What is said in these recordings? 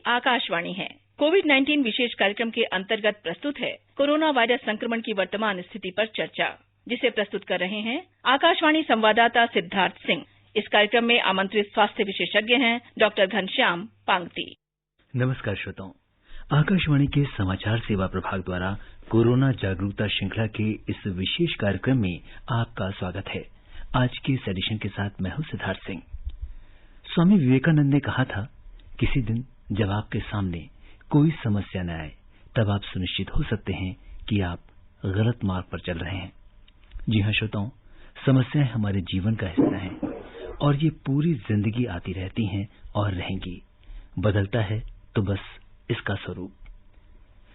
आकाशवाणी है। कोविड-19 विशेष कार्यक्रम के अंतर्गत प्रस्तुत है कोरोना वायरस संक्रमण की वर्तमान स्थिति पर चर्चा, जिसे प्रस्तुत कर रहे हैं आकाशवाणी संवाददाता सिद्धार्थ सिंह। इस कार्यक्रम में आमंत्रित स्वास्थ्य विशेषज्ञ हैं डॉक्टर घनश्याम पांगती। नमस्कार श्रोताओं, आकाशवाणी के समाचार सेवा प्रभाग द्वारा कोरोना जागरूकता श्रृंखला के इस विशेष कार्यक्रम में आपका स्वागत है। आज के इस एडिशन के साथ मैं हूं सिद्धार्थ सिंह। स्वामी विवेकानंद ने कहा था, किसी दिन जब आपके सामने कोई समस्या न आए तब आप सुनिश्चित हो सकते हैं कि आप गलत मार्ग पर चल रहे हैं। जी हाँ श्रोताओं, समस्याएं हमारे जीवन का हिस्सा हैं और ये पूरी जिंदगी आती रहती हैं और रहेंगी। बदलता है तो बस इसका स्वरूप।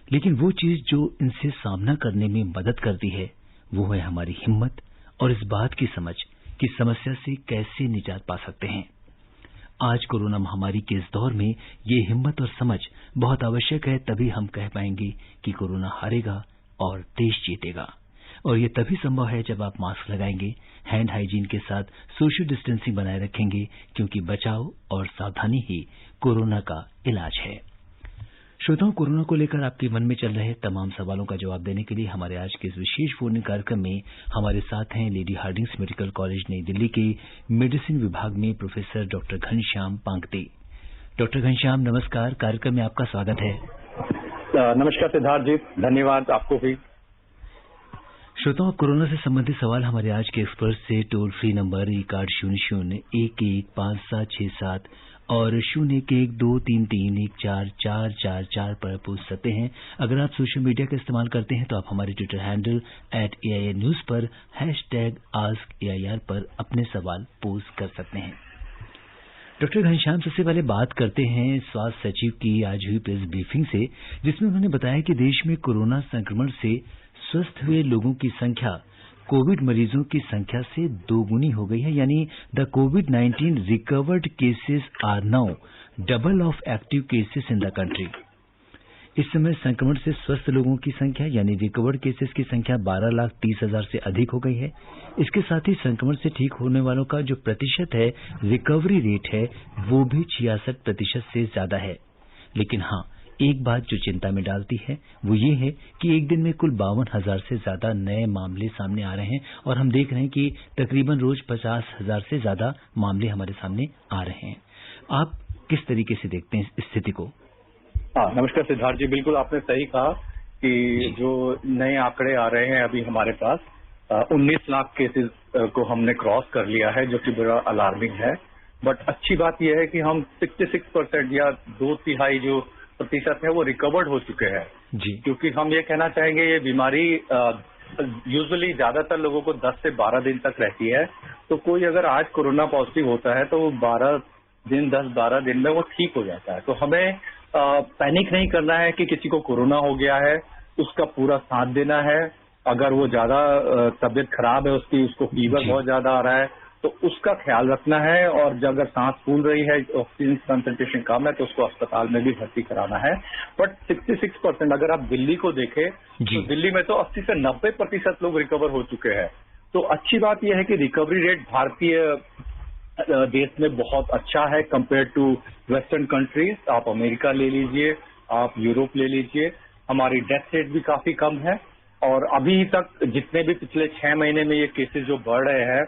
लेकिन वो चीज जो इनसे सामना करने में मदद करती है वो है हमारी हिम्मत और इस बात की समझ कि समस्या से कैसे निजात पा सकते हैं। आज कोरोना महामारी के इस दौर में ये हिम्मत और समझ बहुत आवश्यक है, तभी हम कह पाएंगे कि कोरोना हारेगा और देश जीतेगा। और ये तभी संभव है जब आप मास्क लगाएंगे, हैंड हाइजीन के साथ सोशल डिस्टेंसिंग बनाए रखेंगे, क्योंकि बचाव और सावधानी ही कोरोना का इलाज है। श्रोताओं, कोरोना को लेकर आपके मन में चल रहे तमाम सवालों का जवाब देने के लिए हमारे आज के इस विशेष फोन कार्यक्रम में हमारे साथ हैं लेडी हार्डिंग्स मेडिकल कॉलेज नई दिल्ली के मेडिसिन विभाग में professor doctor Ghanshyam Pangti. Doctor Ghanshyam, नमस्कार। कार्यक्रम में आपका स्वागत है। नमस्कार सिद्धार्थ जी, धन्यवाद आपको भी। श्रोताओं, कोरोना से संबंधित सवाल हमारे आज के एक्सपर्ट से टोल फ्री नंबर 1-800-11-5767 और 0112331444 पर पूछ सकते हैं। अगर आप सोशल मीडिया का इस्तेमाल करते हैं तो आप हमारे ट्विटर हैंडल @AINnews पर #AskAIR पर अपने सवाल पोस्ट कर सकते हैं। डॉक्टर घनश्याम, सबसे पहले बात करते हैं स्वास्थ्य सचिव की आज हुई प्रेस ब्रीफिंग से, जिसमें उन्होंने बताया कि देश में कोरोना संक्रमण से स्वस्थ हुए लोगों की संख्या कोविड मरीजों की संख्या से दोगुनी हो गई है। यानी द कोविड-19 recovered cases are now double of active cases in the country. इस समय संक्रमण से स्वस्थ लोगों की संख्या यानी रिकवर्ड केसेस की संख्या 12,30,000 से अधिक हो गई है। इसके साथ ही संक्रमण से ठीक होने वालों का जो प्रतिशत है, रिकवरी रेट है, वो भी 66% से ज्यादा है। लेकिन हाँ, एक बात जो चिंता में डालती है वो ये है कि एक दिन में कुल 52,000 से ज्यादा नए मामले सामने आ रहे हैं और हम देख रहे हैं कि तकरीबन रोज 50,000 से ज्यादा मामले हमारे सामने आ रहे हैं। आप किस तरीके से देखते हैं इस स्थिति को? नमस्कार सिद्धार्थ जी, बिल्कुल आपने सही कहा कि जो नए आंकड़े आ रहे हैं अभी हमारे पास 19 लाख केसेस को हमने क्रॉस कर लिया है, जो कि बड़ा अलार्मिंग है। बट अच्छी बात यह है कि हम 66% या 2/3 जो प्रतिशत है वो रिकवर्ड हो चुके हैं जी। क्योंकि हम ये कहना चाहेंगे ये बीमारी यूजुअली ज्यादातर लोगों को 10 से 12 दिन तक रहती है। तो कोई अगर आज कोरोना पॉजिटिव होता है तो वो 10-12 दिन में वो ठीक हो जाता है। तो हमें पैनिक नहीं करना है कि किसी को कोरोना हो गया है, उसका पूरा साथ देना है। अगर वो ज्यादा तबीयत खराब है उसको फीवर बहुत ज्यादा आ रहा है तो उसका ख्याल रखना है। और जब अगर सांस फूल रही है, ऑक्सीजन कंसंट्रेशन कम है तो उसको अस्पताल में भी भर्ती कराना है। बट 66% अगर आप दिल्ली को देखें तो दिल्ली में तो 80 से 90% लोग रिकवर हो चुके हैं। तो अच्छी बात यह है कि रिकवरी रेट भारतीय देश में बहुत अच्छा है कंपेयर टू वेस्टर्न कंट्रीज। आप अमेरिका ले लीजिए, आप यूरोप ले लीजिए, हमारी डेथ रेट भी काफी कम है। और अभी तक जितने भी पिछले 6 महीने में ये केसेस जो बढ़ रहे हैं,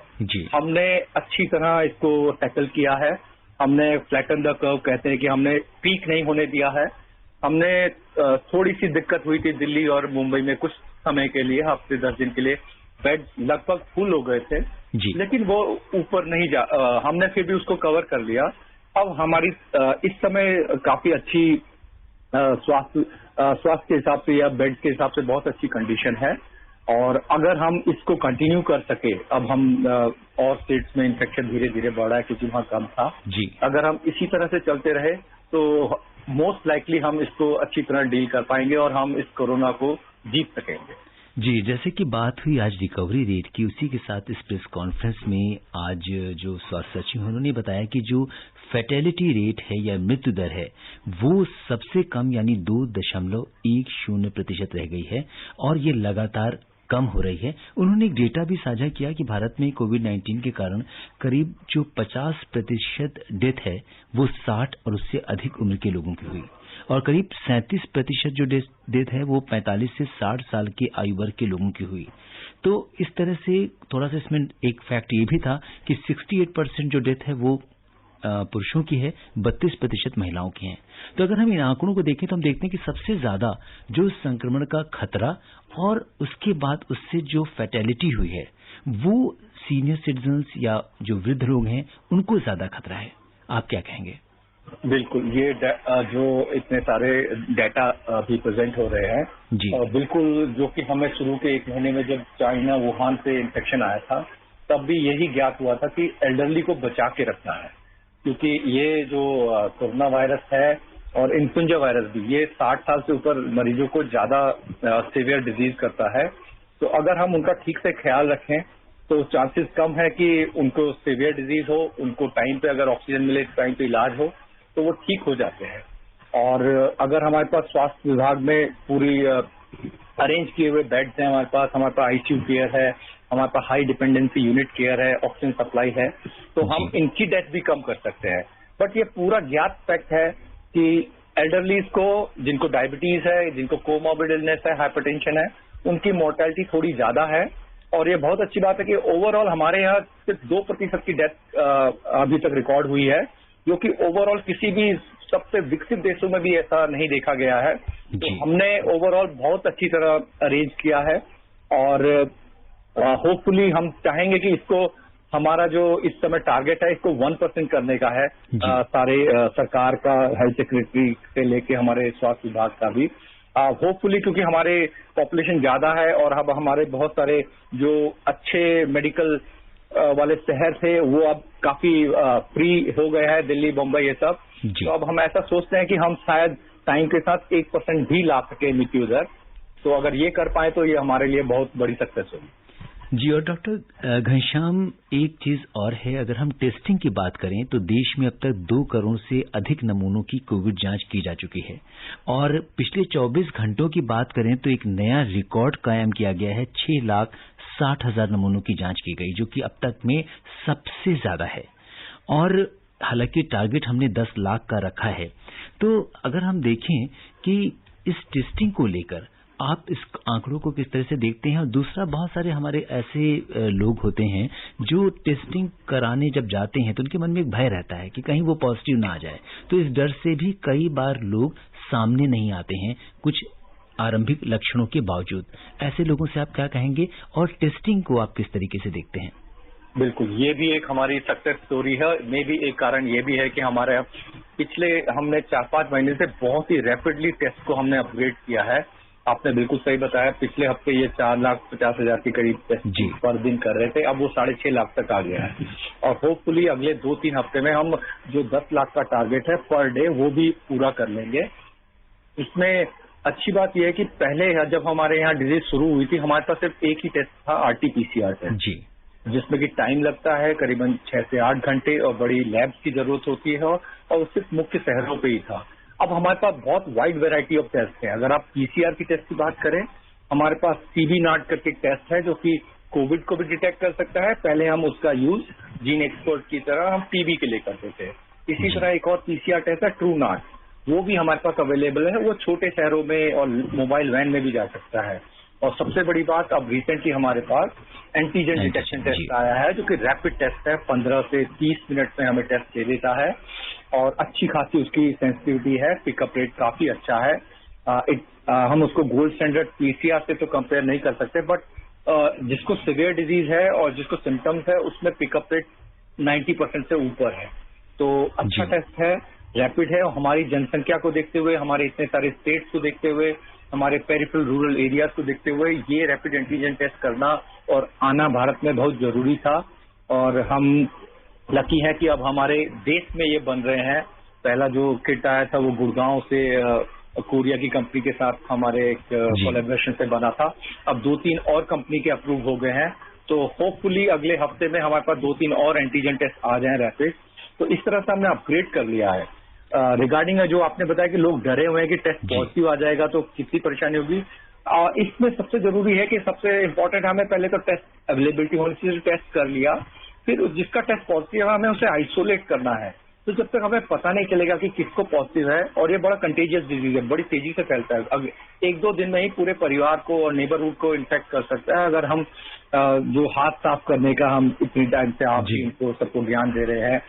हमने अच्छी तरह इसको टैकल किया है। हमने फ्लैटन द कर्व कहते हैं कि हमने पीक नहीं होने दिया है। हमने थोड़ी सी दिक्कत हुई थी दिल्ली और मुंबई में कुछ समय के लिए, हफ्ते 10 दिन के लिए बेड लगभग फुल हो गए थे, लेकिन वो ऊपर नहीं हमने फिर भी उसको कवर कर लिया। अब हमारी इस समय काफी अच्छी स्वास्थ्य के हिसाब से या बेड के हिसाब से बहुत अच्छी कंडीशन है। और अगर हम इसको कंटिन्यू कर सके, अब हम और स्टेट्स में इन्फेक्शन धीरे धीरे बढ़ रहा है क्योंकि वहां कम था जी। अगर हम इसी तरह से चलते रहे तो मोस्ट लाइकली हम इसको अच्छी तरह डील कर पाएंगे और हम इस कोरोना को जीत सकेंगे। जी, जैसे कि बात हुई आज रिकवरी रेट की, उसी के साथ इस प्रेस कॉन्फ्रेंस में आज जो स्वास्थ्य सचिव उन्होंने बताया कि जो फैटेलिटी रेट है या मृत्यु दर है वो सबसे कम यानी 2.10% रह गई है और ये लगातार कम हो रही है। उन्होंने एक डेटा भी साझा किया कि भारत में कोविड-19 के कारण करीब जो 50% डेथ है वो 60 और उससे अधिक उम्र के लोगों की हुई और करीब 37% जो डेथ है वो 45 से 60 साल के आयु वर्ग के लोगों की हुई। तो इस तरह से थोड़ा सा इसमें एक फैक्ट ये भी था कि 68% जो डेथ है वो पुरुषों की है, 32% महिलाओं की है। तो अगर हम इन आंकड़ों को देखें तो हम देखते हैं कि सबसे ज्यादा जो संक्रमण का खतरा और उसके बाद उससे जो फैटेलिटी हुई है वो सीनियर सिटीजन्स या जो वृद्ध लोग हैं उनको ज्यादा खतरा है। आप क्या कहेंगे? बिल्कुल, ये जो इतने सारे डाटा भी प्रेजेंट हो रहे हैं जी। बिल्कुल, जो कि हमें शुरू के 1 महीने में जब चाइना वुहान से इन्फेक्शन आया था तब भी यही ज्ञात हुआ था कि एल्डरली को बचा के रखना है, क्योंकि ये जो कोरोना वायरस है और इन्फ्लुएंजा वायरस भी ये 60 साल से ऊपर मरीजों को ज्यादा सीवियर डिजीज करता है। तो अगर हम उनका ठीक से ख्याल रखें तो चांसेस कम है कि उनको सीवियर डिजीज हो, उनको टाइम पे अगर ऑक्सीजन मिले, टाइम पे इलाज हो तो वो ठीक हो जाते हैं। और अगर हमारे पास स्वास्थ्य विभाग में पूरी अरेंज किए हुए बेड्स हैं, हमारे पास आईसीयू केयर है, हमारे पास हाई डिपेंडेंसी यूनिट केयर है, ऑक्सीजन सप्लाई है, तो हम इनकी डेथ भी कम कर सकते हैं। बट ये पूरा ज्ञात फैक्ट है कि एल्डरलीज को, जिनको डायबिटीज है, जिनको कोमॉर्बिड इलनेस है, हाइपरटेंशन है, उनकी मोर्टेलिटी थोड़ी ज्यादा है। और ये बहुत अच्छी बात है कि ओवरऑल हमारे यहाँ सिर्फ 2% की डेथ अभी तक रिकॉर्ड हुई है, जो कि ओवरऑल किसी भी सबसे विकसित देशों में भी ऐसा नहीं देखा गया है। तो हमने ओवरऑल बहुत अच्छी तरह अरेंज किया है और होपफुली हम चाहेंगे कि इसको, हमारा जो इस समय टारगेट है इसको 1% करने का है, सारे सरकार का, हेल्थ सेक्रेटरी से लेके हमारे स्वास्थ्य विभाग का भी होपफुली, क्योंकि हमारे पॉपुलेशन ज्यादा है और अब हमारे बहुत सारे जो अच्छे मेडिकल वाले शहर थे वो अब काफी फ्री हो गए हैं, दिल्ली, मुंबई, ये सब। तो अब हम ऐसा सोचते हैं कि हम शायद टाइम के साथ 1% भी ला सके मृत्यु दर। तो अगर ये कर पाए तो ये हमारे लिए बहुत बड़ी सक्सेस होगी। जी। और डॉक्टर घनश्याम, एक चीज और है, अगर हम टेस्टिंग की बात करें तो देश में अब तक 2 करोड़ से अधिक नमूनों की कोविड जांच की जा चुकी है और पिछले 24 घंटों की बात करें तो एक नया रिकॉर्ड कायम किया गया है। 6,60,000 नमूनों की जांच की गई, जो कि अब तक में सबसे ज्यादा है। और हालांकि टारगेट हमने 10 लाख का रखा है। तो अगर हम देखें कि इस टेस्टिंग को लेकर आप इस आंकड़ों को किस तरह से देखते हैं? और दूसरा, बहुत सारे हमारे ऐसे लोग होते हैं जो टेस्टिंग कराने जब जाते हैं तो उनके मन में एक भय रहता है कि कहीं वो पॉजिटिव ना आ जाए, तो इस डर से भी कई बार लोग सामने नहीं आते हैं कुछ आरंभिक लक्षणों के बावजूद। ऐसे लोगों से आप क्या कहेंगे और टेस्टिंग को आप किस तरीके से देखते हैं? बिल्कुल, ये भी एक हमारी सक्सेस स्टोरी है। मे भी एक कारण ये भी है कि हमारे पिछले हमने 4-5 महीने से बहुत ही रैपिडली टेस्ट को हमने अपग्रेड किया है। आपने बिल्कुल सही बताया, पिछले हफ्ते ये 4,50,000 के करीब टेस्ट पर दिन कर रहे थे, अब वो 6.5 लाख तक आ गया है। और होपफुली अगले 2-3 हफ्ते में हम जो 10 लाख का टारगेट है पर डे वो भी पूरा कर लेंगे। इसमें अच्छी बात यह है कि पहले जब हमारे यहाँ डिजीज शुरू हुई थी हमारे पास सिर्फ एक ही टेस्ट था, RT-PCR टेस्ट, जिसमें कि टाइम लगता है करीबन 6 से 8 घंटे और बड़ी लैब्स की जरूरत होती है और सिर्फ मुख्य शहरों पे ही था। अब हमारे पास बहुत वाइड वैरायटी ऑफ टेस्ट है। अगर आप PCR की टेस्ट की बात करें, हमारे पास CB-0 करके टेस्ट है जो कि कोविड को भी डिटेक्ट कर सकता है। पहले हम उसका यूज जीन एक्सपर्ट की तरह हम TB के लिए करते थे। इसी तरह एक और PCR टेस्ट है TrueNAT, वो भी हमारे पास अवेलेबल है। वो छोटे शहरों में और मोबाइल वैन में भी जा सकता है। और सबसे बड़ी बात, अब रिसेंटली हमारे पास एंटीजन डिटेक्शन टेस्ट आया है जो कि रैपिड टेस्ट है, 15 से 30 मिनट में हमें टेस्ट दे देता है और अच्छी खासी उसकी सेंसिटिविटी है, पिकअप रेट काफी अच्छा है। हम उसको गोल्ड स्टैंडर्ड PCR से तो कंपेयर नहीं कर सकते, बट जिसको सीवियर डिजीज है और जिसको सिम्टम्स है उसमें पिकअप रेट 90% से ऊपर है। तो अच्छा टेस्ट है, रैपिड है और हमारी जनसंख्या को देखते हुए, हमारे इतने सारे स्टेट्स को देखते हुए, हमारे पेरिफेरल रूरल एरियाज को देखते हुए ये रैपिड एंटीजन टेस्ट करना और आना भारत में बहुत जरूरी था। और हम लकी है कि अब हमारे देश में ये बन रहे हैं। पहला जो किट आया था वो गुड़गांव से कोरिया की कंपनी के साथ हमारे एक कोलैबोरेशन से बना था। अब 2-3 और कंपनी के अप्रूव हो गए हैं। तो होपफुली अगले हफ्ते में हमारे पास 2-3 और एंटीजन टेस्ट आ जाएं रैपिड। तो इस तरह से हमने अपग्रेड कर लिया है। रिगार्डिंग जो आपने बताया कि लोग डरे हुए हैं कि टेस्ट पॉजिटिव आ जाएगा तो कितनी परेशानी होगी, इसमें सबसे जरूरी है कि सबसे इम्पोर्टेंट हमें पहले तो टेस्ट अवेलेबिलिटी होनी चाहिए, टेस्ट कर लिया, फिर जिसका टेस्ट पॉजिटिव है हमें उसे आइसोलेट करना है। तो जब तक हमें पता नहीं चलेगा कि किसको पॉजिटिव है, और ये बड़ा कंटेजियस डिजीज है, बड़ी तेजी से फैलता है, अब 1-2 दिन में ही पूरे परिवार को और नेबरहुड को इन्फेक्ट कर सकता है। अगर हम जो हाथ साफ करने का हम इतनी टाइम से आप इनको सबको ज्ञान दे रहे हैं,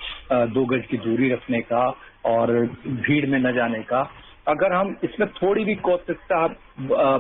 2 गज की दूरी रखने का और भीड़ में न जाने का, अगर हम इसमें थोड़ी भी कौशलता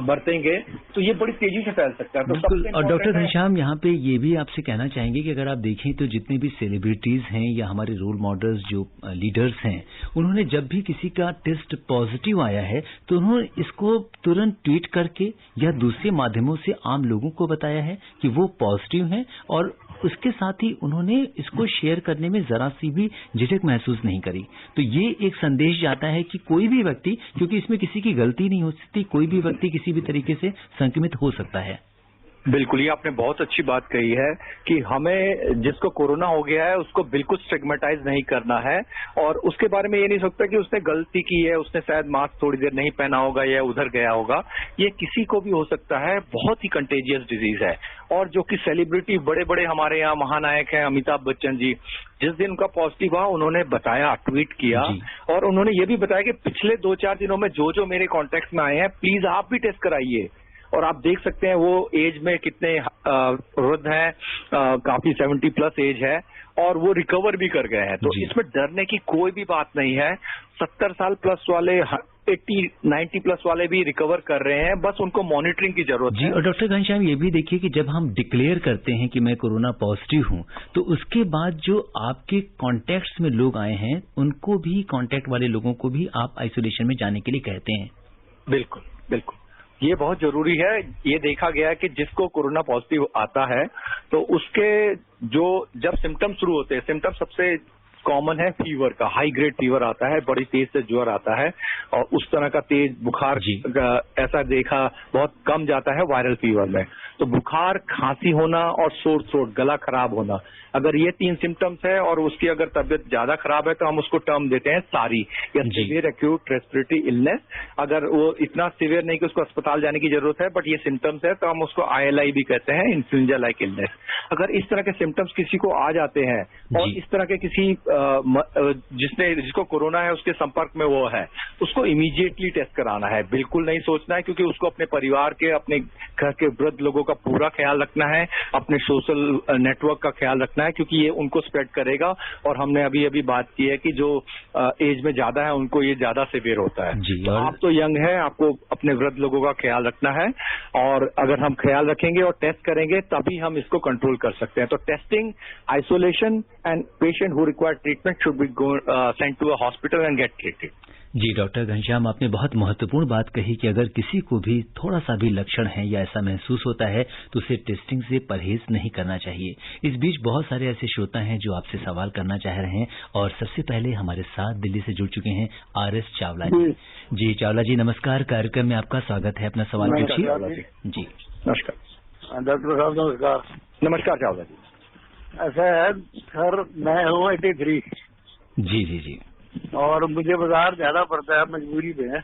बरतेंगे तो ये बड़ी तेजी से फैल सकता है। तो बिल्कुल। और डॉक्टर घनश्याम, यहाँ पे ये भी आपसे कहना चाहेंगे कि अगर आप देखें तो जितने भी सेलिब्रिटीज हैं या हमारे रोल मॉडल्स जो लीडर्स हैं, उन्होंने जब भी किसी का टेस्ट पॉजिटिव आया है तो उन्होंने इसको तुरंत ट्वीट करके या दूसरे माध्यमों से आम लोगों को बताया है कि वो पॉजिटिव हैं, और उसके साथ ही उन्होंने इसको शेयर करने में जरा सी भी झिझक महसूस नहीं करी। तो ये एक संदेश जाता है कि कोई भी व्यक्ति, क्योंकि इसमें किसी की गलती नहीं हो सकती, कोई भी व्यक्ति किसी भी तरीके से संक्रमित हो सकता है। बिल्कुल, ये आपने बहुत अच्छी बात कही है कि हमें जिसको कोरोना हो गया है उसको बिल्कुल स्टिग्मेटाइज नहीं करना है, और उसके बारे में ये नहीं सोचता कि उसने गलती की है, उसने शायद मास्क थोड़ी देर नहीं पहना होगा या उधर गया होगा। ये किसी को भी हो सकता है, बहुत ही कंटेजियस डिजीज है। और जो कि सेलिब्रिटी बड़े बड़े हमारे यहाँ महानायक हैं, अमिताभ बच्चन जी, जिस दिन उनका पॉजिटिव हुआ उन्होंने बताया, ट्वीट किया, और उन्होंने ये भी बताया कि पिछले 2-4 दिनों में जो मेरे कॉन्टेक्ट में आए हैं प्लीज आप भी टेस्ट कराइए। और आप देख सकते हैं वो एज में कितने वृद्ध हैं, काफी 70+ एज है, और वो रिकवर भी कर गए हैं। तो इसमें डरने की कोई भी बात नहीं है। 70 साल प्लस वाले, 80-90+ वाले भी रिकवर कर रहे हैं, बस उनको मॉनिटरिंग की जरूरत है। और डॉक्टर घनश्याम, ये भी देखिए कि जब हम डिक्लेयर करते हैं कि मैं कोरोना पॉजिटिव हूं, तो उसके बाद जो आपके कॉन्टैक्ट्स में लोग आए हैं उनको भी, कॉन्टैक्ट वाले लोगों को भी आप आइसोलेशन में जाने के लिए कहते हैं। बिल्कुल बिल्कुल, ये बहुत जरूरी है। ये देखा गया है कि जिसको कोरोना पॉजिटिव आता है तो उसके जब सिम्टम्स शुरू होते हैं, सिम्टम्स सबसे कॉमन है फीवर का, हाई ग्रेड फीवर आता है, बड़ी तेज से ज्वर आता है, और उस तरह का तेज बुखार ऐसा देखा बहुत कम जाता है वायरल फीवर में। तो बुखार, खांसी होना और सोर थ्रोट, गला खराब होना, अगर ये 3 सिम्टम्स है और उसकी अगर तबियत ज्यादा खराब है तो हम उसको टर्म देते हैं सारी, या सीवियर एक्यूट रेस्पिरेटरी इलनेस। अगर वो इतना सीवियर नहीं कि उसको अस्पताल जाने की जरूरत है, बट ये सिम्टम्स है तो हम उसको ILI भी कहते हैं, इन्फ्लुएंजा लाइक इलनेस। अगर इस तरह के सिम्टम्स किसी को आ जाते हैं और इस तरह के किसी जिसको कोरोना है उसके संपर्क में वो है, उसको इमीडिएटली टेस्ट कराना है। बिल्कुल नहीं सोचना है, क्योंकि उसको अपने परिवार के, अपने घर के वृद्ध लोगों का पूरा ख्याल रखना है, अपने सोशल नेटवर्क का ख्याल रखना है, क्योंकि ये उनको स्प्रेड करेगा। और हमने अभी बात की है कि जो एज में ज्यादा है उनको ये ज्यादा सीवियर होता है। तो आप तो यंग है, आपको अपने वृद्ध लोगों का ख्याल रखना है, और अगर हम ख्याल रखेंगे और टेस्ट करेंगे तभी हम इसको कंट्रोल कर सकते हैं। तो testing, isolation, and patient who require treatment should be sent to a hospital and get treated. जी डॉक्टर घनश्याम, आपने बहुत महत्वपूर्ण बात कही कि अगर किसी को भी थोड़ा सा भी लक्षण है या ऐसा महसूस होता है तो उसे टेस्टिंग से परहेज नहीं करना चाहिए। इस बीच बहुत सारे ऐसे श्रोता हैं जो आपसे सवाल करना चाह रहे हैं, और सबसे पहले हमारे साथ दिल्ली से जुड़ चुके हैं RS चावला जी। जी चावला जी, नमस्कार, कार्यक्रम में आपका स्वागत है, अपना सवाल पूछिए। जी नमस्कार डॉक्टर साहब। नमस्कार। नमस्कार चावला जी। ऐसा है सर, मैं हूँ 83। जी जी जी। और मुझे बाजार जाना पड़ता है, मजबूरी में।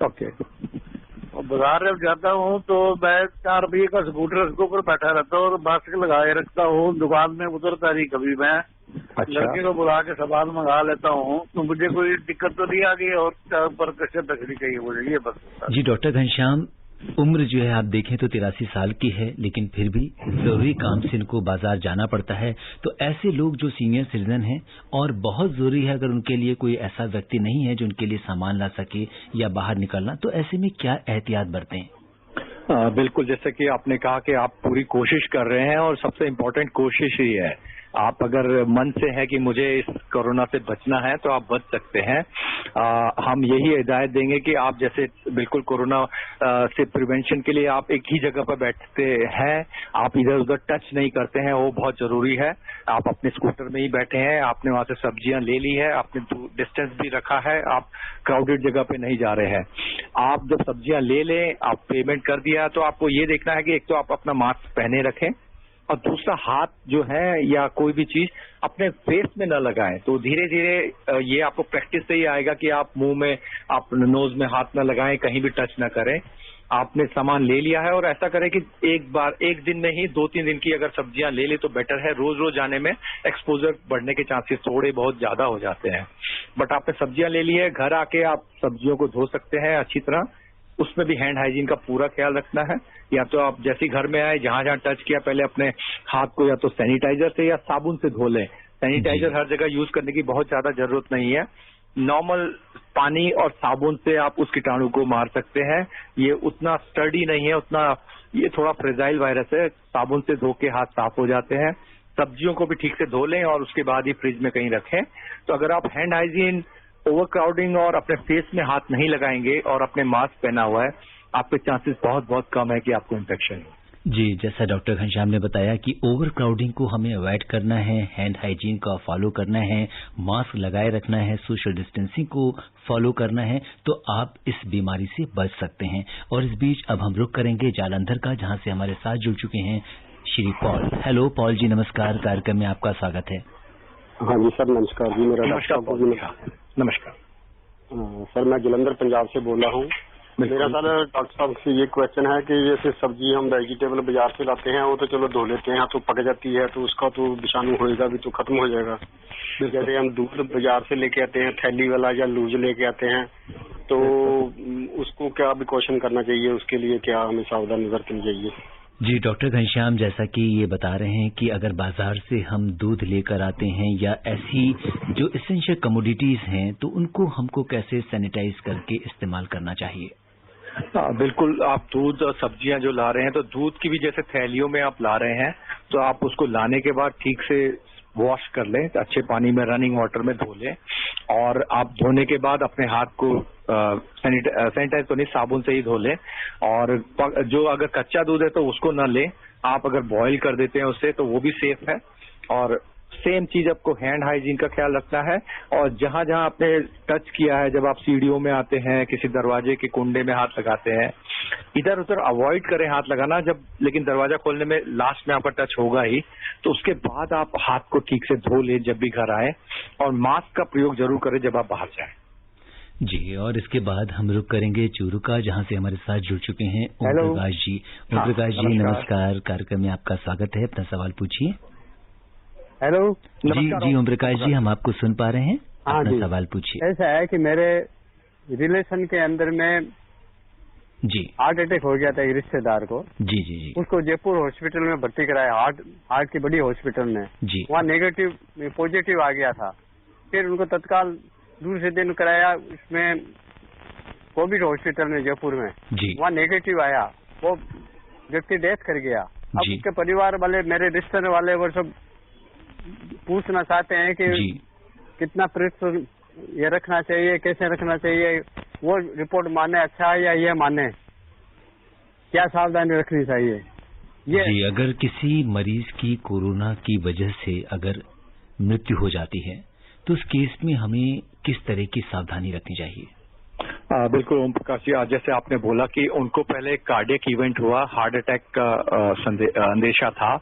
ओके। और बाजार जब जाता हूँ तो मैं 4 रुपये का स्कूटर उसके ऊपर बैठा रहता हूँ और मास्क लगाए रखता हूँ, दुकान में उतरता नहीं कभी मैं। अच्छा। लड़के को बुला के सामान मंगा लेता हूँ, तो मुझे कोई दिक्कत तो नहीं आ गई, और पर कैसे तकलीफ चाहिए मुझे, ये बस। जी डॉक्टर घनश्याम, उम्र जो है आप देखें तो 83 साल की है, लेकिन फिर भी जरूरी काम से इनको बाजार जाना पड़ता है। तो ऐसे लोग जो सीनियर सिटीजन हैं, और बहुत जरूरी है अगर उनके लिए कोई ऐसा व्यक्ति नहीं है जो उनके लिए सामान ला सके या बाहर निकलना, तो ऐसे में क्या एहतियात बरतें? बिल्कुल, जैसे कि आपने कहा कि आप पूरी कोशिश कर रहे हैं, और सबसे इम्पोर्टेंट कोशिश ही है। आप अगर मन से है कि मुझे इस कोरोना से बचना है तो आप बच सकते हैं। हम यही हिदायत देंगे कि आप जैसे बिल्कुल कोरोना से प्रिवेंशन के लिए आप एक ही जगह पर बैठते हैं, आप इधर उधर टच नहीं करते हैं, वो बहुत जरूरी है। आप अपने स्कूटर में ही बैठे हैं, आपने वहां से सब्जियां ले ली है, आपने डिस्टेंस भी रखा है, आप क्राउडेड जगह पे नहीं जा रहे हैं। आप जब सब्जियां ले लें, आप पेमेंट कर दिया, तो आपको ये देखना है कि एक तो आप अपना मास्क पहने रखें, और दूसरा हाथ जो है या कोई भी चीज अपने फेस में न लगाएं। तो धीरे धीरे ये आपको प्रैक्टिस से ही आएगा कि आप मुंह में, आप नोज में हाथ न लगाएं, कहीं भी टच न करें। आपने सामान ले लिया है, और ऐसा करें कि एक दिन में ही 2-3 दिन की अगर सब्जियां ले ले तो बेटर है। रोज रोज आने में एक्सपोजर बढ़ने के चांसेस थोड़े बहुत ज्यादा हो जाते हैं। बट आपने सब्जियां ले ली है, घर आके आप सब्जियों को धो सकते हैं अच्छी तरह। उसमें भी हैंड हाइजीन का पूरा ख्याल रखना है। या तो आप जैसे घर में आए, जहां जहां टच किया, पहले अपने हाथ को या तो सैनिटाइजर से या साबुन से धो लें। सैनिटाइजर हर जगह यूज करने की बहुत ज्यादा जरूरत नहीं है। नॉर्मल पानी और साबुन से आप उस कीटाणु को मार सकते हैं। ये उतना स्टर्डी नहीं है, ये थोड़ा फ्रेजाइल वायरस है। साबुन से धो के हाथ साफ हो जाते हैं। सब्जियों को भी ठीक से धो लें और उसके बाद ही फ्रिज में कहीं रखें। तो अगर आप हैंड हाइजीन, ओवर क्राउडिंग और अपने फेस में हाथ नहीं लगाएंगे और अपने मास्क पहना हुआ है, आपके चांसेस बहुत बहुत कम है कि आपको इन्फेक्शन हो। जी, जैसा डॉक्टर घनश्याम ने बताया कि ओवर क्राउडिंग को हमें अवॉइड करना है, हैंड हाइजीन का फॉलो करना है, मास्क लगाए रखना है, सोशल डिस्टेंसिंग को फॉलो करना है, तो आप इस बीमारी से बच सकते हैं। और इस बीच अब हम रुक करेंगे जालंधर का, जहां से हमारे साथ जुड़ चुके हैं श्री पॉल। हेलो पॉल जी, नमस्कार। कार्यक्रम में आपका स्वागत है। हाँ जी सर, नमस्कार जी। मेरा नमस्कार सर, मैं जालंधर पंजाब से बोल रहा हूँ। मेरा सर डॉक्टर साहब से ये क्वेश्चन है कि जैसे सब्जी हम वेजिटेबल बाजार से लाते हैं, वो तो चलो धो लेते हैं तो पक जाती है, तो उसका तो विषाणु होएगा भी तो खत्म हो जाएगा। जैसे हम दूध बाजार से लेके आते हैं, थैली वाला या लूज लेके आते हैं, तो उसको क्या प्रिकॉशन करना चाहिए, उसके लिए क्या हमें सावधानी बरतनी चाहिए? जी डॉक्टर घनश्याम, जैसा कि ये बता रहे हैं कि अगर बाजार से हम दूध लेकर आते हैं या ऐसी जो एसेंशियल कमोडिटीज हैं, तो उनको हमको कैसे सैनिटाइज करके इस्तेमाल करना चाहिए? बिल्कुल। आप दूध और सब्जियां जो ला रहे हैं, तो दूध की भी जैसे थैलियों में आप ला रहे हैं, तो आप उसको लाने के बाद ठीक से वॉश कर लें, अच्छे पानी में, रनिंग वाटर में धो लें। और आप धोने के बाद अपने हाथ को सैनिटाइज तो नहीं, साबुन से ही धो लें। और जो अगर कच्चा दूध है तो उसको न लें। आप अगर बॉईल कर देते हैं उससे, तो वो भी सेफ है। और सेम चीज आपको हैंड हाइजीन का ख्याल रखना है। और जहां जहां आपने टच किया है, जब आप सीढ़ियों में आते हैं, किसी दरवाजे के कुंडे में हाथ लगाते हैं, इधर उधर अवॉइड करें हाथ लगाना। लेकिन दरवाजा खोलने में लास्ट में आपका टच होगा ही, तो उसके बाद आप हाथ को ठीक से धो लें जब भी घर आए। और मास्क का प्रयोग जरूर करें जब आप बाहर जाएं। जी, और इसके बाद हम रुक करेंगे चूरू का, जहां से हमारे साथ जुड़ चुके हैं ओम प्रकाश जी। ओम प्रकाश जी, नमस्कार। कार्यक्रम में आपका स्वागत है। अपना सवाल पूछिए। हेलो जी ओम प्रकाश जी, हम आपको सुन पा रहे हैं। अपना सवाल पूछिए। ऐसा है कि मेरे रिलेशन के अंदर में जी हार्ट अटैक हो गया था एक रिश्तेदार को। जी जी जी। उसको जयपुर हॉस्पिटल में भर्ती कराया, हार्ट की बड़ी हॉस्पिटल में। जी। वहाँ पॉजिटिव आ गया था। फिर उनको तत्काल दूसरे दिन कराया उसमें कोविड हॉस्पिटल में जयपुर में। जी। वहाँ नेगेटिव आया, वो व्यक्ति डेथ कर गया। अब उसके परिवार वाले, मेरे रिश्ते वाले, वो सब पूछना चाहते हैं कि कितना प्रतिशत ये रखना चाहिए, कैसे रखना चाहिए, वो रिपोर्ट माने अच्छा है या ये माने, क्या सावधानी रखनी चाहिए? ये जी, अगर किसी मरीज की कोरोना की वजह से अगर मृत्यु हो जाती है, तो उस केस में हमें किस तरह की सावधानी रखनी चाहिए? बिल्कुल ओम प्रकाश जी, आज जैसे आपने बोला कि उनको पहले कार्डियक इवेंट हुआ, हार्ट अटैक का अंदेशा था,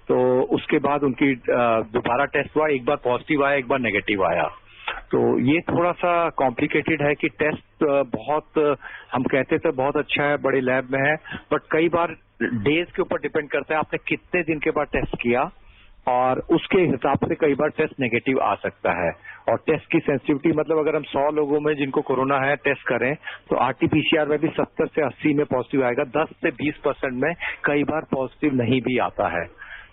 तो उसके बाद उनकी दोबारा टेस्ट हुआ, एक बार पॉजिटिव आया, एक बार नेगेटिव आया। तो ये थोड़ा सा कॉम्प्लिकेटेड है कि टेस्ट बहुत, हम कहते थे बहुत अच्छा है, बड़े लैब में है, बट कई बार डेज के ऊपर डिपेंड करता है आपने कितने दिन के बाद टेस्ट किया, और उसके हिसाब से कई बार टेस्ट नेगेटिव आ सकता है। और टेस्ट की सेंसिटिविटी, मतलब अगर हम 100 लोगों में जिनको कोरोना है टेस्ट करें, तो आरटीपीसीआर में भी 70 से 80 में पॉजिटिव आएगा, 10 से 20% में कई बार पॉजिटिव नहीं भी आता है।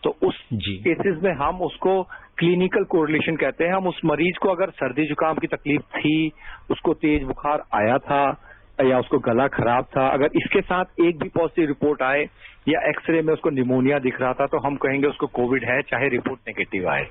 तो उस केसेस में हम उसको क्लिनिकल कोरिलेशन कहते हैं। हम उस मरीज को अगर सर्दी जुकाम की तकलीफ थी, उसको तेज बुखार आया था या उसको गला खराब था, अगर इसके साथ एक भी पॉजिटिव रिपोर्ट आए या एक्सरे में उसको निमोनिया दिख रहा था, तो हम कहेंगे उसको कोविड है, चाहे रिपोर्ट नेगेटिव आए।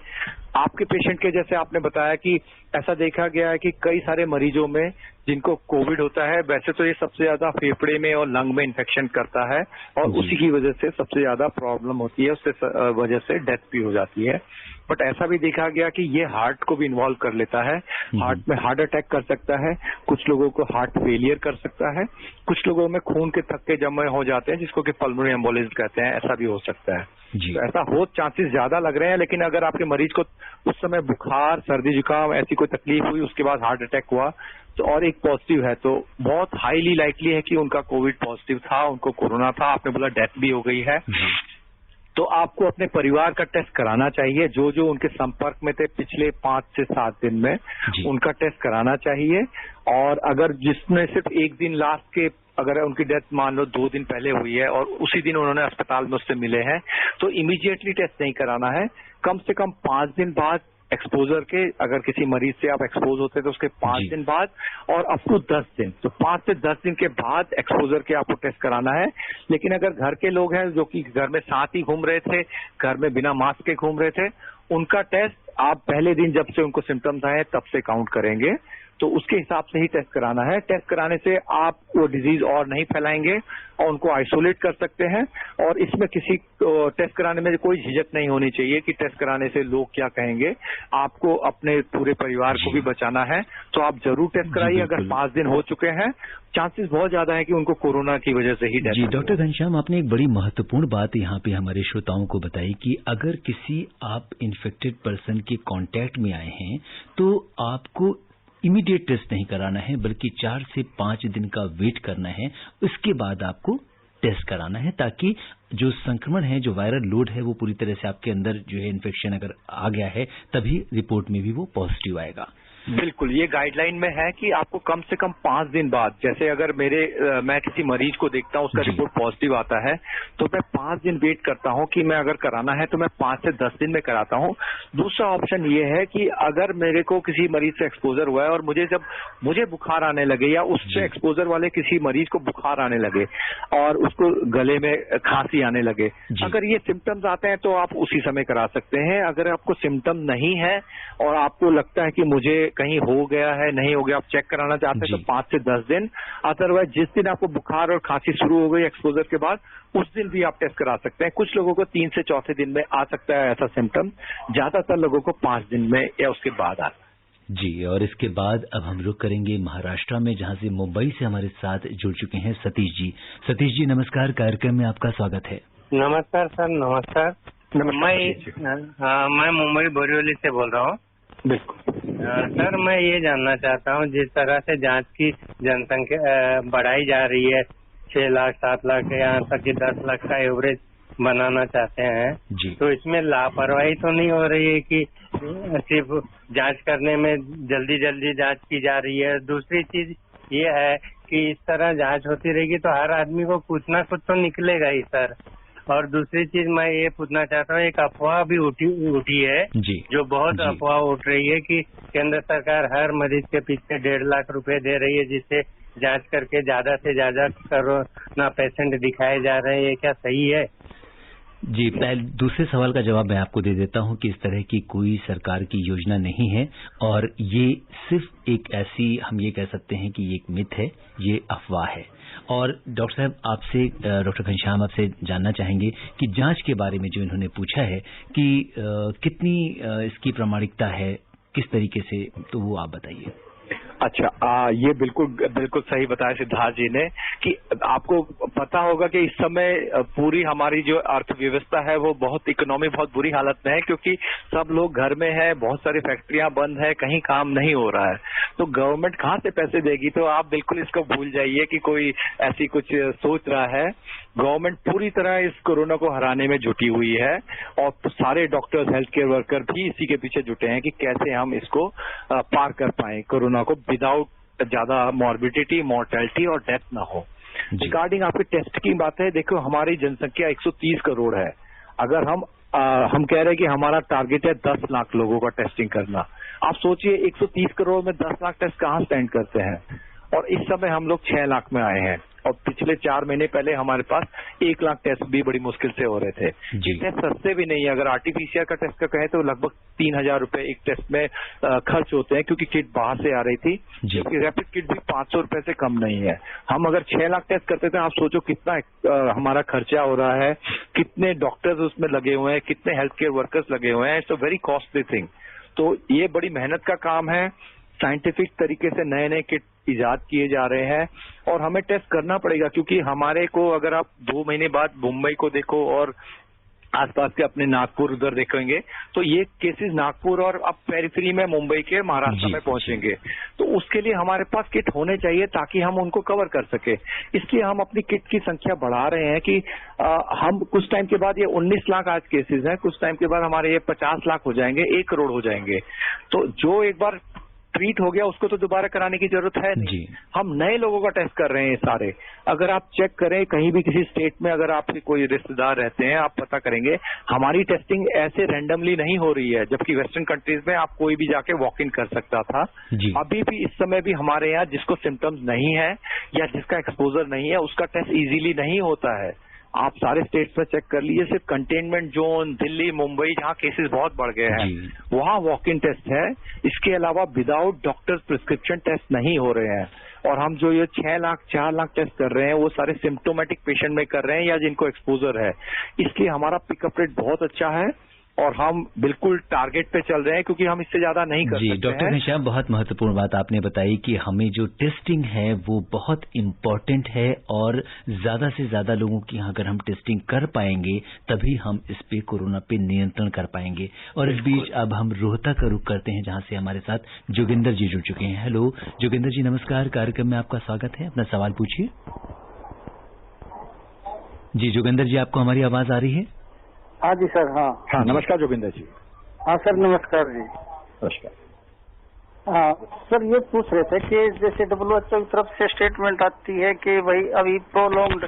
आपके पेशेंट के जैसे आपने बताया कि ऐसा देखा गया है कि कई सारे मरीजों में जिनको कोविड होता है, वैसे तो ये सबसे ज्यादा फेफड़े में और लंग में इन्फेक्शन करता है, और उसी की वजह से सबसे ज्यादा प्रॉब्लम होती है, उससे वजह से डेथ भी हो जाती है। बट ऐसा भी देखा गया कि ये हार्ट को भी इन्वॉल्व कर लेता है, हार्ट में हार्ट अटैक कर सकता है, कुछ लोगों को हार्ट फेलियर कर सकता है, कुछ लोगों में खून के थक्के जमे हो जाते हैं जिसको कि पल्मोनरी एम्बोलिज्म कहते हैं, ऐसा भी हो सकता है। तो ऐसा हो चांसेस ज्यादा लग रहे हैं। लेकिन अगर आपके मरीज को उस समय बुखार, सर्दी जुकाम ऐसी कोई तकलीफ हुई, उसके बाद हार्ट अटैक हुआ तो और एक पॉजिटिव है, तो बहुत हाईली लाइकली है कि उनका कोविड पॉजिटिव था, उनको कोरोना था। आपने बोला डेथ भी हो गई है, तो आपको अपने परिवार का टेस्ट कराना चाहिए। जो जो उनके संपर्क में थे पिछले 5 से 7 दिन में, उनका टेस्ट कराना चाहिए। और अगर जिसमें सिर्फ एक दिन लास्ट के, अगर उनकी डेथ मान लो 2 दिन पहले हुई है और उसी दिन उन्होंने अस्पताल में उससे मिले हैं, तो इमीडिएटली टेस्ट नहीं कराना है। कम से कम 5 दिन बाद एक्सपोजर के, अगर किसी मरीज से आप एक्सपोज होते हैं तो उसके 5 दिन बाद, और अप टू 10 दिन, तो 5 से 10 दिन के बाद एक्सपोजर के आपको टेस्ट कराना है। लेकिन अगर घर के लोग हैं जो कि घर में साथ ही घूम रहे थे, घर में बिना मास्क के घूम रहे थे, उनका टेस्ट आप पहले दिन जब से उनको सिम्टम्स आए तब से काउंट करेंगे, तो उसके हिसाब से ही टेस्ट कराना है। टेस्ट कराने से आप वो डिजीज और नहीं फैलाएंगे और उनको आइसोलेट कर सकते हैं। और इसमें किसी टेस्ट कराने में कोई झिझक नहीं होनी चाहिए कि टेस्ट कराने से लोग क्या कहेंगे। आपको अपने पूरे परिवार को भी बचाना है, तो आप जरूर टेस्ट कराइए। अगर 5 दिन हो चुके हैं, चांसेस बहुत ज्यादा है कि उनको कोरोना की वजह से ही डेथ। जी डॉक्टर घनश्याम, आपने एक बड़ी महत्वपूर्ण बात यहाँ पे हमारे श्रोताओं को बताई कि अगर किसी आप इन्फेक्टेड पर्सन के कांटेक्ट में आए हैं तो आपको इमीडिएट टेस्ट नहीं कराना है, बल्कि 4 से 5 दिन का वेट करना है, उसके बाद आपको टेस्ट कराना है, ताकि जो संक्रमण है, जो वायरल लोड है, वो पूरी तरह से आपके अंदर जो है इन्फेक्शन अगर आ गया है, तभी रिपोर्ट में भी वो पॉजिटिव आएगा। बिल्कुल, ये गाइडलाइन में है कि आपको कम से कम 5 दिन बाद, जैसे अगर मैं किसी मरीज को देखता हूं, उसका रिपोर्ट पॉजिटिव आता है, तो मैं 5 दिन वेट करता हूं कि मैं अगर कराना है तो मैं 5 से 10 दिन में कराता हूं। दूसरा ऑप्शन ये है कि अगर मेरे को किसी मरीज से एक्सपोजर हुआ है और मुझे बुखार आने लगे, या उससे एक्सपोजर वाले किसी मरीज को बुखार आने लगे और उसको गले में खांसी आने लगे, अगर ये सिम्टम्स आते हैं तो आप उसी समय करा सकते हैं। अगर आपको सिम्टम नहीं है और आपको लगता है कि मुझे कहीं हो गया है, नहीं हो गया, आप चेक कराना चाहते हैं, तो 5 से 10 दिन। अदरवाइज जिस दिन आपको बुखार और खांसी शुरू हो गई एक्सपोजर के बाद, उस दिन भी आप टेस्ट करा सकते हैं। कुछ लोगों को 3 से 4 दिन में आ सकता है ऐसा सिम्टम, ज्यादातर लोगों को 5 दिन में या उसके बाद आता है। जी, और इसके बाद अब हम रुक करेंगे महाराष्ट्र में, जहां से मुंबई से हमारे साथ जुड़ चुके हैं सतीश जी। सतीश जी नमस्कार, कार्यक्रम में आपका स्वागत है। नमस्कार सर, नमस्कार। मैं मुंबई बोरीवली से बोल रहा हूँ। बिल्कुल सर, मैं ये जानना चाहता हूँ, जिस तरह से जांच की जनसंख्या बढ़ाई जा रही है, 6 लाख 7 लाख यहाँ तक कि 10 लाख का एवरेज बनाना चाहते हैं जी, तो इसमें लापरवाही तो नहीं हो रही है कि सिर्फ जांच करने में जल्दी जल्दी जांच की जा रही है? दूसरी चीज ये है कि इस तरह जांच होती रहेगी तो हर आदमी को कुछ ना कुछ तो निकलेगा ही सर। और दूसरी चीज मैं ये पूछना चाहता हूँ, एक अफवाह भी उठी है जी, जो बहुत अफवाह उठ रही है कि केंद्र सरकार हर मरीज के पीछे 1.5 लाख रुपए दे रही है, जिससे जांच करके ज्यादा से ज्यादा कोरोना पेशेंट दिखाए जा रहे हैं। ये क्या सही है? जी, दूसरे सवाल का जवाब मैं आपको दे देता हूं कि इस तरह की कोई सरकार की योजना नहीं है, और ये सिर्फ एक ऐसी, हम ये कह सकते हैं कि ये एक मिथ है, ये अफवाह है। और डॉक्टर साहब आपसे, डॉक्टर घनश्याम आपसे जानना चाहेंगे कि जांच के बारे में जो इन्होंने पूछा है कि कितनी इसकी प्रामाणिकता है, किस तरीके से, तो वो आप बताइए। अच्छा, ये बिल्कुल सही बताया सिद्धार्थ जी ने कि आपको पता होगा कि इस समय पूरी हमारी जो अर्थव्यवस्था है वो इकोनॉमी बहुत बुरी हालत में है, क्योंकि सब लोग घर में है, बहुत सारी फैक्ट्रियां बंद है, कहीं काम नहीं हो रहा है, तो गवर्नमेंट कहाँ से पैसे देगी? तो आप बिल्कुल इसको भूल जाइए कि कोई ऐसी कुछ सोच रहा है। गवर्नमेंट पूरी तरह इस कोरोना को हराने में जुटी हुई है, और सारे डॉक्टर्स, हेल्थ केयर वर्कर भी इसी के पीछे जुटे हैं कि कैसे हम इसको पार कर पाए, कोरोना को, विदाउट ज्यादा मॉर्बिडिटी, मोर्टेलिटी और डेथ ना हो। रिगार्डिंग आपके टेस्ट की बात है, देखो हमारी जनसंख्या 130 करोड़ है। अगर हम कह रहे हैं कि हमारा टारगेट है 10 लाख लोगों का टेस्टिंग करना, आप सोचिए 130 करोड़ में 10 लाख टेस्ट कहाँ स्टैंड करते हैं? और इस समय हम लोग 6 लाख में आए हैं, और पिछले 4 महीने पहले हमारे पास 1 लाख टेस्ट भी बड़ी मुश्किल से हो रहे थे। इतने सस्ते भी नहीं है। अगर आरटीपीसीआर का टेस्ट का कहें तो लगभग 3000 रुपए एक टेस्ट में खर्च होते हैं, क्योंकि किट बाहर से आ रही थी, जबकि रैपिड किट भी 500 रुपए से कम नहीं है। हम अगर 6 लाख टेस्ट करते थे, आप सोचो कितना हमारा खर्चा हो रहा है, कितने डॉक्टर्स उसमें लगे हुए हैं, कितने हेल्थ केयर वर्कर्स लगे हुए हैं। It's a very costly thing. तो ये बड़ी मेहनत का काम है। साइंटिफिक तरीके से नए नए किट इजाद किए जा रहे हैं, और हमें टेस्ट करना पड़ेगा, क्योंकि हमारे को, अगर आप 2 महीने बाद मुंबई को देखो और आसपास के अपने नागपुर उधर देखेंगे तो ये केसेस नागपुर और अब पेरिफेरी में मुंबई के महाराष्ट्र में पहुंचेंगे। तो उसके लिए हमारे पास किट होने चाहिए ताकि हम उनको कवर कर सके। इसलिए हम अपनी किट की संख्या बढ़ा रहे हैं कि हम कुछ टाइम के बाद, ये 19 लाख आज केसेस हैं, कुछ टाइम के बाद हमारे ये 50 लाख हो जाएंगे, 1 करोड़ हो जाएंगे। तो जो एक बार ट्रीट हो गया उसको तो दोबारा कराने की जरूरत है नहीं। हम नए लोगों का टेस्ट कर रहे हैं सारे। अगर आप चेक करें कहीं भी किसी स्टेट में, अगर आपके कोई रिश्तेदार रहते हैं, आप पता करेंगे हमारी टेस्टिंग ऐसे रैंडमली नहीं हो रही है, जबकि वेस्टर्न कंट्रीज में आप कोई भी जाके वॉक इन कर सकता था। अभी भी इस समय भी हमारे यहाँ जिसको सिम्टम्स नहीं है या जिसका एक्सपोजर नहीं है उसका टेस्ट इजीली नहीं होता है। आप सारे स्टेट्स में चेक कर लीजिए, सिर्फ कंटेनमेंट जोन दिल्ली, मुंबई जहाँ केसेस बहुत बढ़ गए हैं वहाँ वॉक इन टेस्ट है। इसके अलावा विदाउट डॉक्टर्स प्रिस्क्रिप्शन टेस्ट नहीं हो रहे हैं। और हम जो ये 6 लाख 4 लाख टेस्ट कर रहे हैं वो सारे सिम्टोमेटिक पेशेंट में कर रहे हैं या जिनको एक्सपोजर है। इसलिए हमारा पिकअप रेट बहुत अच्छा है और हम बिल्कुल टारगेट पे चल रहे हैं क्योंकि हम इससे ज्यादा नहीं कर सकते। डॉक्टर घनश्याम, बहुत महत्वपूर्ण बात आपने बताई कि हमें जो टेस्टिंग है वो बहुत इम्पोर्टेंट है और ज्यादा से ज्यादा लोगों की अगर हम टेस्टिंग कर पाएंगे तभी हम इस पे कोरोना पे नियंत्रण कर पाएंगे। और इस बीच अब हम रोहतक का रुख करते हैं जहां से हमारे साथ जोगिंदर जी जुड़ चुके हैं। हेलो जोगिंदर जी, नमस्कार। कार्यक्रम में आपका स्वागत है, अपना सवाल पूछिए। जी जोगिंदर जी, आपको हमारी आवाज आ रही है? हाँ जी सर। हाँ नमस्कार जोगिंदर जी। हाँ सर, नमस्कार जी। नमस्कार। हाँ सर, ये पूछ रहे थे कि जैसे WHO की तरफ से स्टेटमेंट आती है कि भाई अभी प्रोलॉन्ग्ड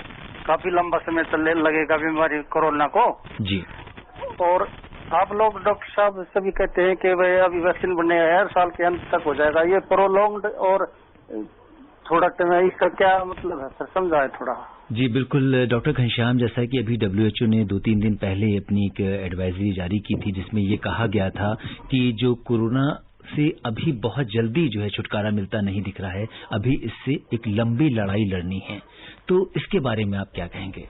काफी लंबा समय चलने लगेगा बीमारी कोरोना को जी, और आप लोग डॉक्टर साहब सभी कहते हैं कि भाई अभी वैक्सीन बनने हर साल के अंत तक हो जाएगा। ये प्रोलॉन्ग्ड और थोड़ा टाइम, इसका क्या मतलब है सर, समझाए थोड़ा। जी बिल्कुल डॉक्टर घनश्याम, जैसा कि अभी WHO ने 2-3 दिन पहले अपनी एक एडवाइजरी जारी की थी जिसमें ये कहा गया था कि जो कोरोना से अभी बहुत जल्दी जो है छुटकारा मिलता नहीं दिख रहा है, अभी इससे एक लंबी लड़ाई लड़नी है। तो इसके बारे में आप क्या कहेंगे?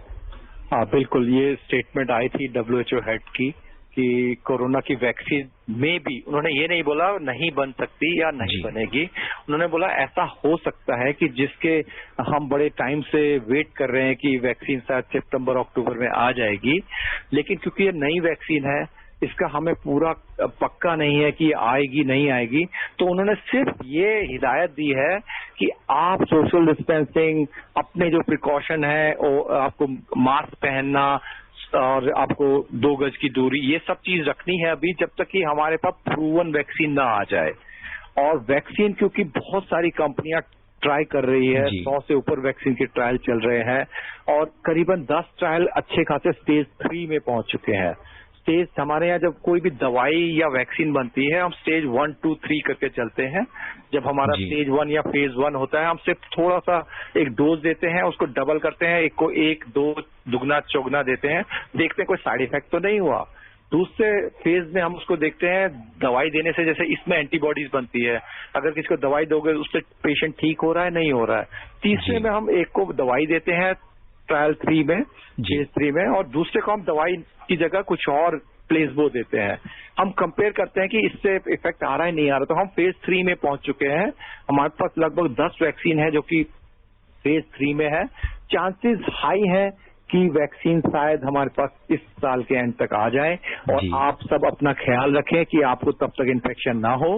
हाँ बिल्कुल, ये स्टेटमेंट आई थी WHO हेड की कि कोरोना की वैक्सीन में भी, उन्होंने ये नहीं बोला नहीं बन सकती या नहीं बनेगी, उन्होंने बोला ऐसा हो सकता है कि जिसके हम बड़े टाइम से वेट कर रहे हैं कि वैक्सीन शायद सितंबर अक्टूबर में आ जाएगी, लेकिन क्योंकि ये नई वैक्सीन है इसका हमें पूरा पक्का नहीं है कि आएगी नहीं आएगी। तो उन्होंने सिर्फ ये हिदायत दी है कि आप सोशल डिस्टेंसिंग, अपने जो प्रिकॉशन है आपको मास्क पहनना और आपको 2 गज की दूरी, ये सब चीज रखनी है अभी जब तक कि हमारे पास प्रूवन वैक्सीन ना आ जाए। और वैक्सीन क्योंकि बहुत सारी कंपनियां ट्राई कर रही है, 100 से ऊपर वैक्सीन के ट्रायल चल रहे हैं और करीबन 10 ट्रायल अच्छे खासे स्टेज 3 में पहुंच चुके हैं। स्टेज, हमारे यहाँ जब कोई भी दवाई या वैक्सीन बनती है हम स्टेज 1, 2, 3 करके चलते हैं। जब हमारा स्टेज 1 या फेज 1 होता है हम सिर्फ थोड़ा सा एक डोज देते हैं, उसको डबल करते हैं, एक को 1, 2 दुगना चौगुना देते हैं, देखते हैं कोई साइड इफेक्ट तो नहीं हुआ। दूसरे फेज में हम उसको देखते हैं दवाई देने से, जैसे इसमें एंटीबॉडीज बनती है, अगर किसी को दवाई दोगे उससे पेशेंट ठीक हो रहा है नहीं हो रहा है। तीसरे में हम एक को दवाई देते हैं ट्रायल 3 में, फेज 3 में, और दूसरे को हम दवाई की जगह कुछ और प्लेसबो देते हैं। हम कंपेयर करते हैं कि इससे इफेक्ट आ रहा है नहीं आ रहा। तो हम फेज 3 में पहुंच चुके हैं, हमारे पास लगभग 10 वैक्सीन है जो कि फेज 3 में है। चांसेस हाई है कि वैक्सीन शायद हमारे पास इस साल के एंड तक आ जाए। और आप सब अपना ख्याल रखें कि आपको तब तक इन्फेक्शन ना हो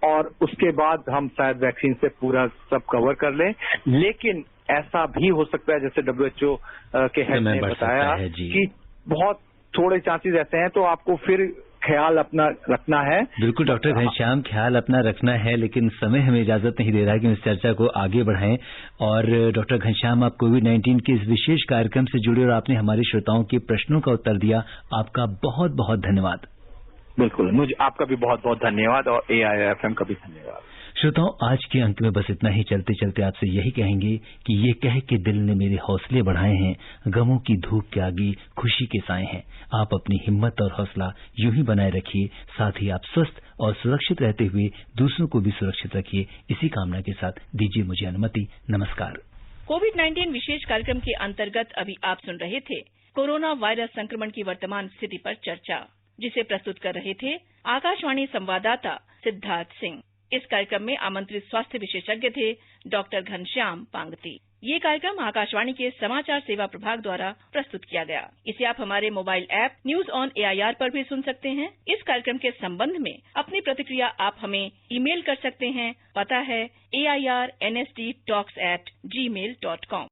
और उसके बाद हम शायद वैक्सीन से पूरा सब कवर कर लें। लेकिन ऐसा भी हो सकता है जैसे WHO के हेड ने बताया कि बहुत थोड़े चांसेस ऐसे हैं, तो आपको फिर ख्याल अपना रखना है। बिल्कुल डॉक्टर घनश्याम, ख्याल अपना रखना है, लेकिन समय हमें इजाजत नहीं दे रहा है कि इस चर्चा को आगे बढ़ाएं। और डॉक्टर घनश्याम, आप कोविड-19 के इस विशेष कार्यक्रम से जुड़े और आपने हमारे श्रोताओं के प्रश्नों का उत्तर दिया, आपका बहुत बहुत धन्यवाद। बिल्कुल, मुझे आपका भी बहुत बहुत धन्यवाद और AIFM का भी धन्यवाद। श्रोताओं, आज के अंक में बस इतना ही। चलते चलते आपसे यही कहेंगे कि ये कह के दिल ने मेरे हौसले बढ़ाए हैं, गमों की धूप के आगे खुशी के साए हैं। आप अपनी हिम्मत और हौसला यूं ही बनाए रखिए, साथ ही आप स्वस्थ और सुरक्षित रहते हुए दूसरों को भी सुरक्षित रखिए। इसी कामना के साथ दीजिए मुझे अनुमति। नमस्कार। कोविड-19 विशेष कार्यक्रम के अंतर्गत अभी आप सुन रहे थे कोरोना वायरस संक्रमण की वर्तमान स्थिति पर चर्चा, जिसे प्रस्तुत कर रहे थे आकाशवाणी संवाददाता सिद्धार्थ सिंह। इस कार्यक्रम में आमंत्रित स्वास्थ्य विशेषज्ञ थे डॉक्टर घनश्याम पांगती। ये कार्यक्रम आकाशवाणी के समाचार सेवा प्रभाग द्वारा प्रस्तुत किया गया। इसे आप हमारे mobile app news on AIR पर भी सुन सकते हैं। इस कार्यक्रम के संबंध में अपनी प्रतिक्रिया आप हमें ईमेल कर सकते हैं। पता है AIRNSTtalks@gmail.com।